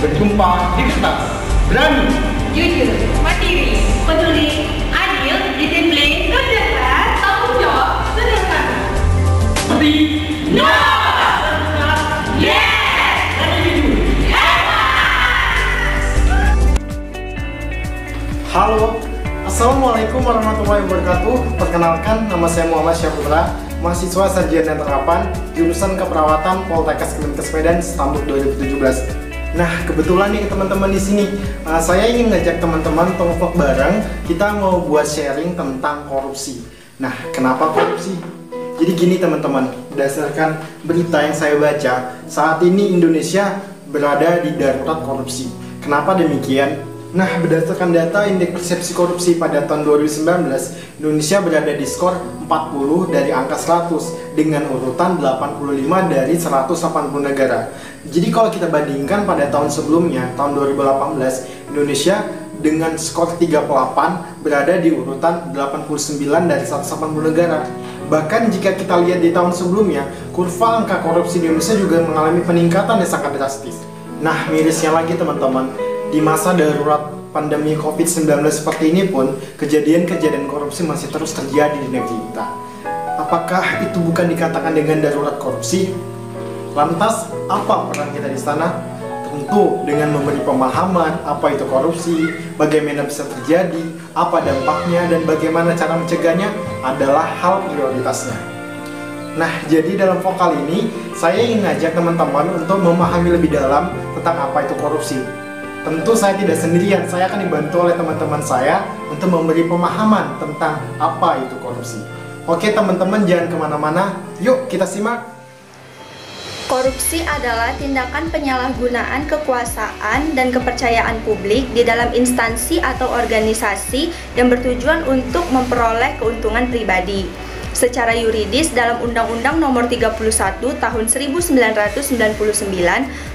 bertumpah di kertas. Berani, jujur, mandiri, peduli, adil, disiplin, kerja, tanggung jawab, sederhana. seperti No! Halo, Assalamualaikum warahmatullahi wabarakatuh. Perkenalkan, nama saya Muhammad Syahputra, mahasiswa Sarjana Terapan, jurusan Keperawatan Poltekkes Kemenkes Medan, Stambuk 2017. Nah, kebetulan nih teman-teman di sini, saya ingin ngajak teman-teman untuk vlog bareng. Kita mau buat sharing tentang korupsi. Nah, kenapa korupsi? Jadi gini teman-teman, berdasarkan berita yang saya baca, saat ini Indonesia berada di darurat korupsi. Kenapa demikian? Nah, berdasarkan data indeks persepsi korupsi pada tahun 2019, Indonesia berada di skor 40 dari angka 100 dengan urutan 85 dari 180 negara. Jadi kalau kita bandingkan pada tahun sebelumnya, tahun 2018, Indonesia dengan skor 38 berada di urutan 89 dari 180 negara. Bahkan jika kita lihat di tahun sebelumnya, kurva angka korupsi di Indonesia juga mengalami peningkatan yang sangat drastis. Nah, mirisnya lagi teman-teman, di masa darurat pandemi COVID-19 seperti ini pun, kejadian-kejadian korupsi masih terus terjadi di negeri kita. Apakah itu bukan dikatakan dengan darurat korupsi? Lantas, apa peran kita di sana? Tentu dengan memberi pemahaman apa itu korupsi, bagaimana bisa terjadi, apa dampaknya, dan bagaimana cara mencegahnya adalah hal prioritasnya. Nah, jadi dalam vlog kali ini, saya ingin ngajak teman-teman untuk memahami lebih dalam tentang apa itu korupsi. Tentu saya tidak sendirian, saya akan dibantu oleh teman-teman saya untuk memberi pemahaman tentang apa itu korupsi. Oke teman-teman, jangan kemana-mana, yuk kita simak. Korupsi adalah tindakan penyalahgunaan kekuasaan dan kepercayaan publik di dalam instansi atau organisasi yang bertujuan untuk memperoleh keuntungan pribadi. Secara yuridis, dalam Undang-Undang Nomor 31 Tahun 1999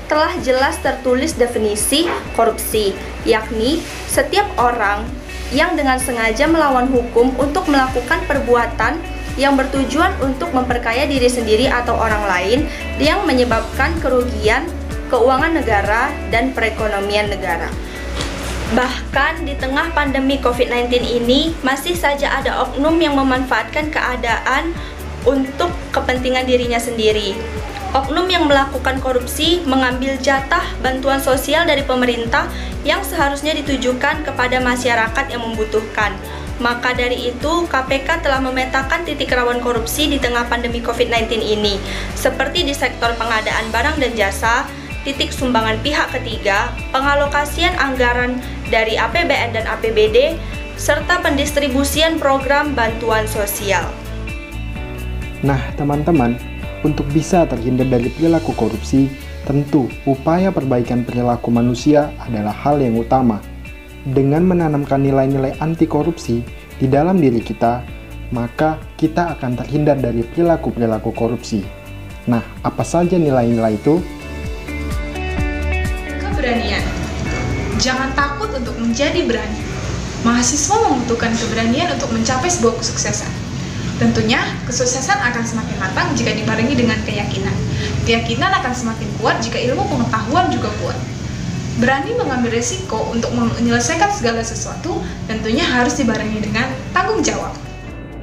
telah jelas tertulis definisi korupsi, yakni setiap orang yang dengan sengaja melawan hukum untuk melakukan perbuatan yang bertujuan untuk memperkaya diri sendiri atau orang lain yang menyebabkan kerugian keuangan negara dan perekonomian negara. Bahkan di tengah pandemi COVID-19 ini, masih saja ada oknum yang memanfaatkan keadaan untuk kepentingan dirinya sendiri. Oknum yang melakukan korupsi mengambil jatah bantuan sosial dari pemerintah yang seharusnya ditujukan kepada masyarakat yang membutuhkan. Maka dari itu, KPK telah memetakan titik rawan korupsi di tengah pandemi COVID-19 ini, seperti di sektor pengadaan barang dan jasa, titik sumbangan pihak ketiga, pengalokasian anggaran dari APBN dan APBD, serta pendistribusian program bantuan sosial. Nah teman-teman, untuk bisa terhindar dari perilaku korupsi, tentu upaya perbaikan perilaku manusia adalah hal yang utama. Dengan menanamkan nilai-nilai anti korupsi di dalam diri kita, maka kita akan terhindar dari perilaku-perilaku korupsi. Nah, apa saja nilai-nilai itu? Keberanian. Jangan takut untuk menjadi berani. Mahasiswa membutuhkan keberanian untuk mencapai sebuah kesuksesan. Tentunya, kesuksesan akan semakin matang jika dibarengi dengan keyakinan. Keyakinan akan semakin kuat jika ilmu pengetahuan juga kuat. Berani mengambil risiko untuk menyelesaikan segala sesuatu tentunya harus dibarengi dengan tanggung jawab.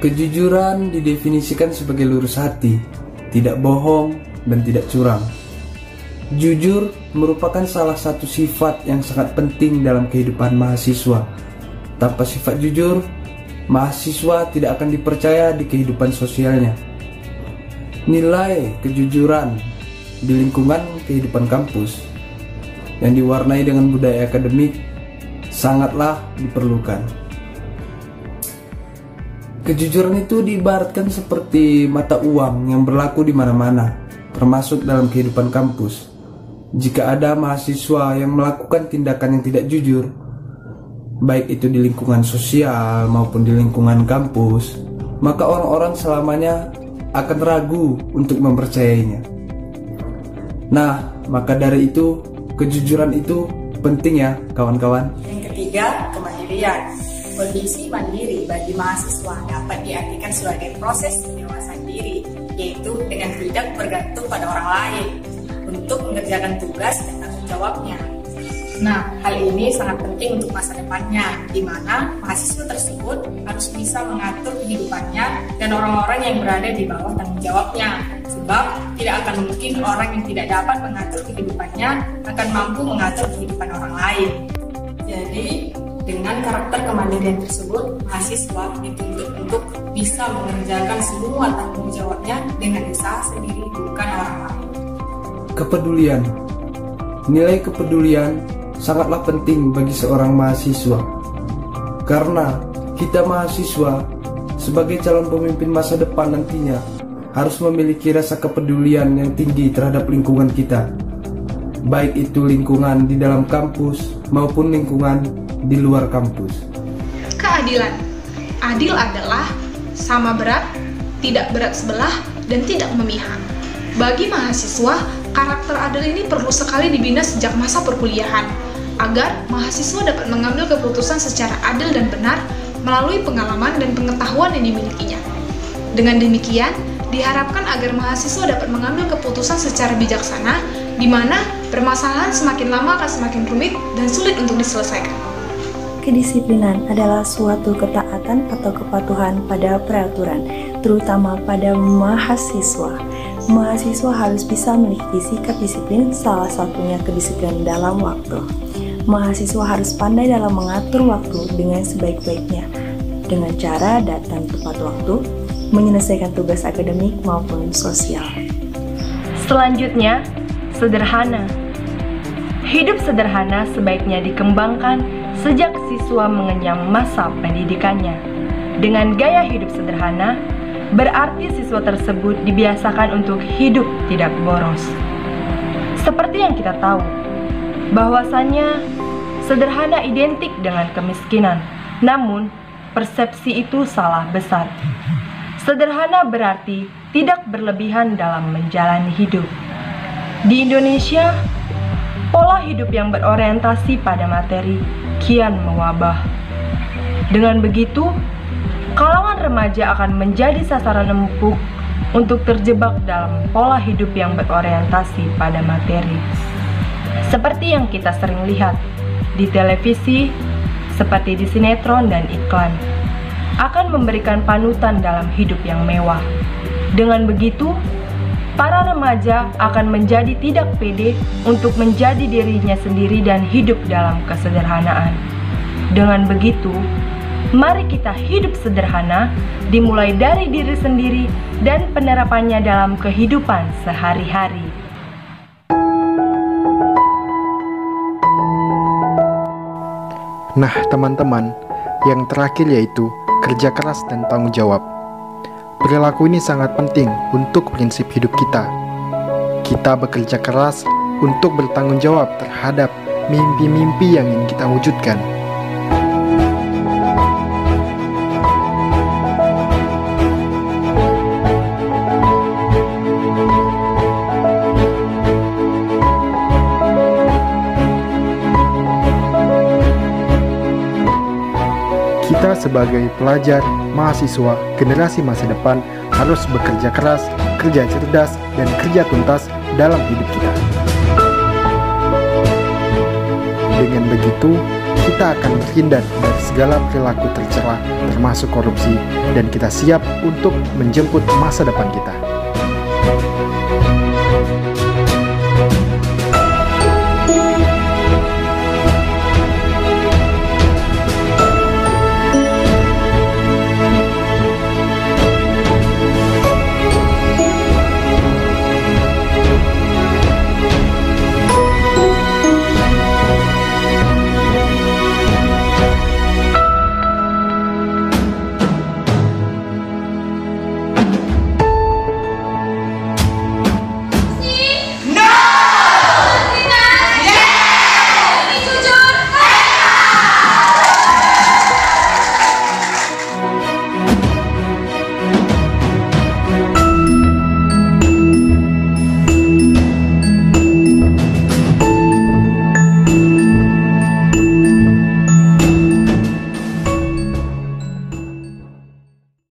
Kejujuran didefinisikan sebagai lurus hati, tidak bohong dan tidak curang. Jujur merupakan salah satu sifat yang sangat penting dalam kehidupan mahasiswa. Tanpa sifat jujur, mahasiswa tidak akan dipercaya di kehidupan sosialnya. Nilai kejujuran di lingkungan kehidupan kampus yang diwarnai dengan budaya akademik sangatlah diperlukan. Kejujuran itu diibaratkan seperti mata uang yang berlaku di mana-mana, termasuk dalam kehidupan kampus. Jika ada mahasiswa yang melakukan tindakan yang tidak jujur, baik itu di lingkungan sosial maupun di lingkungan kampus, maka orang-orang selamanya akan ragu untuk mempercayainya. Nah, maka dari itu, kejujuran itu penting ya kawan-kawan. Yang ketiga, kemandirian. Kondisi mandiri bagi mahasiswa dapat diartikan sebagai proses pendewasaan diri, yaitu dengan tidak bergantung pada orang lain untuk mengerjakan tugas dan tanggung jawabnya. Nah, hal ini sangat penting untuk masa depannya, di mana mahasiswa tersebut harus bisa mengatur kehidupannya dan orang-orang yang berada di bawah tanggung jawabnya. Sebab tidak akan mungkin orang yang tidak dapat mengatur kehidupannya akan mampu mengatur kehidupan orang lain. Jadi, dengan karakter kemandirian tersebut, mahasiswa dituntut untuk bisa mengerjakan semua tanggung jawabnya dengan usaha sendiri, bukan orang lain. Kepedulian. Nilai kepedulian sangatlah penting bagi seorang mahasiswa. Karena kita mahasiswa sebagai calon pemimpin masa depan nantinya harus memiliki rasa kepedulian yang tinggi terhadap lingkungan kita. Baik itu lingkungan di dalam kampus maupun lingkungan di luar kampus. Keadilan. Adil adalah sama berat, tidak berat sebelah, dan tidak memihak. Bagi mahasiswa, karakter adil ini perlu sekali dibina sejak masa perkuliahan, agar mahasiswa dapat mengambil keputusan secara adil dan benar melalui pengalaman dan pengetahuan yang dimilikinya. Dengan demikian, diharapkan agar mahasiswa dapat mengambil keputusan secara bijaksana, di mana permasalahan semakin lama akan semakin rumit dan sulit untuk diselesaikan. Kedisiplinan adalah suatu ketaatan atau kepatuhan pada peraturan, terutama pada mahasiswa. Mahasiswa harus bisa memiliki sikap disiplin, salah satunya kedisiplinan dalam waktu. Mahasiswa harus pandai dalam mengatur waktu dengan sebaik-baiknya, dengan cara datang tepat waktu, menyelesaikan tugas akademik maupun sosial. Selanjutnya, sederhana. Hidup sederhana sebaiknya dikembangkan sejak siswa mengenyam masa pendidikannya. Dengan gaya hidup sederhana, berarti siswa tersebut dibiasakan untuk hidup tidak boros. Seperti yang kita tahu, bahwasannya sederhana identik dengan kemiskinan, namun persepsi itu salah besar. Sederhana berarti tidak berlebihan dalam menjalani hidup. Di Indonesia, pola hidup yang berorientasi pada materi kian mewabah. Dengan begitu, kalangan remaja akan menjadi sasaran empuk untuk terjebak dalam pola hidup yang berorientasi pada materi. Seperti yang kita sering lihat di televisi, seperti di sinetron dan iklan, akan memberikan panutan dalam hidup yang mewah. Dengan begitu, para remaja akan menjadi tidak pede untuk menjadi dirinya sendiri dan hidup dalam kesederhanaan. Dengan begitu, mari kita hidup sederhana, dimulai dari diri sendiri dan penerapannya dalam kehidupan sehari-hari. Nah, teman-teman, yang terakhir yaitu kerja keras dan tanggung jawab. Perilaku ini sangat penting untuk prinsip hidup kita. Kita bekerja keras untuk bertanggung jawab terhadap mimpi-mimpi yang ingin kita wujudkan. Kita sebagai pelajar, mahasiswa, generasi masa depan harus bekerja keras, kerja cerdas, dan kerja tuntas dalam hidup kita. Dengan begitu, kita akan terhindar dari segala perilaku tercela, termasuk korupsi, dan kita siap untuk menjemput masa depan kita.